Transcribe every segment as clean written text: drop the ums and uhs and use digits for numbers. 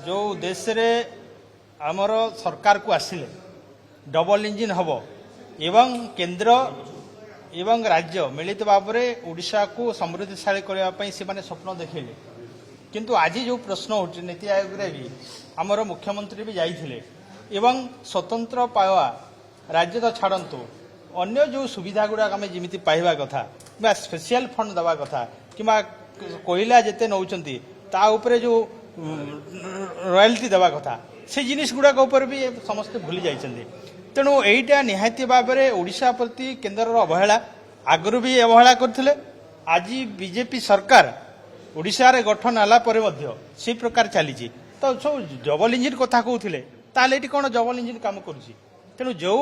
जो देश रे आमर सरकार को आसिले डबल इंजिन हम एवं केंद्र एवं राज्य मिलित भाव में ओडिशा को समृद्धिशाली करने से स्वप्न देखिले किंतु आज जो प्रश्न हो नीति आयोग रे भी आमर मुख्यमंत्री भी जाइए एवं स्वतंत्र पावा राज्य तो छाड़तु अन्य जो सुविधा गुड़ाक आम जमी पाइबा कथा बा स्पेशल फंड दवा कथा कि कोयला जिते नौकरी ता उपरे जो रॉयल्टी देवा कथा से जिनिस गुड़ाक भी समस्ते भूली जाइछन्ति। तेणु एटा निहाती भाव में ओडिशा प्रति केन्द्र अवहेला आगु भी अवहेला करथिले। आज बीजेपी सरकार ओडिशा रे गठन होला परे मध्य से प्रकार चली तो सब डबल इंजिन कथा कहते ताले एटी कौन डबल इंजिन काम करुछि। तेणु जो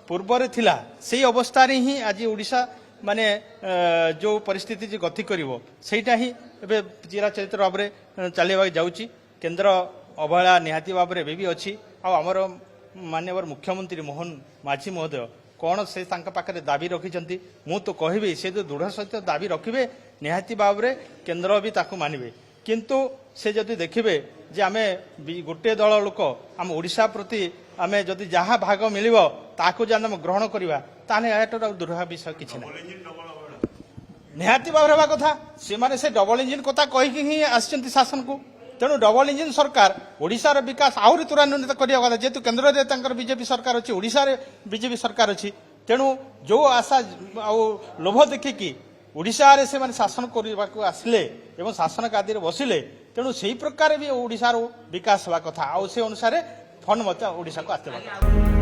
पूर्व थिला से अवस्था ही आज ओडिशा माने जो परिस्थिति जो गति करिवो सेटा ही एबे चिराचरित भाव में चलवा जाउछि। केन्द्र अवहेला निहाती भाव में भी अच्छी आमर माननीय मुख्यमंत्री मोहन माझी महोदय कौन से पाखे दाबी रखिंट मु तो कहबी से जो दृढ़ सहित दाबी रखिए निहाती भाव में केन्द्र भी ताकू मानवे किंतु से जदि देखिए जे आम गोटे दल लोक आम ओडिशा प्रति आम जदि जहाँ भाग मिल ताकू जब आम ग्रहण करवा ताहले दृढ़ विषय किसी ना निहाती भाव में कथा से डबल इंजिन कथा कहीकि ही आसिचंती शासन को। तेणु डबल इंजिन सरकार ओडिशार विकास आहरी त्वरान्वित करने कथा जेहेतु केन्द्र में बीजेपी सरकार अच्छी ओडिशा रे बीजेपी सरकार अच्छी। तेणु जो आशा लोभ देखिकी ओडिशा रे से शासन करने को आसिले एवं शासन गादी बसिले तेणु से प्रकार भी ओडिशार विकास हवा कथा से अनुसार फंड मत ओडिशा को आसवा।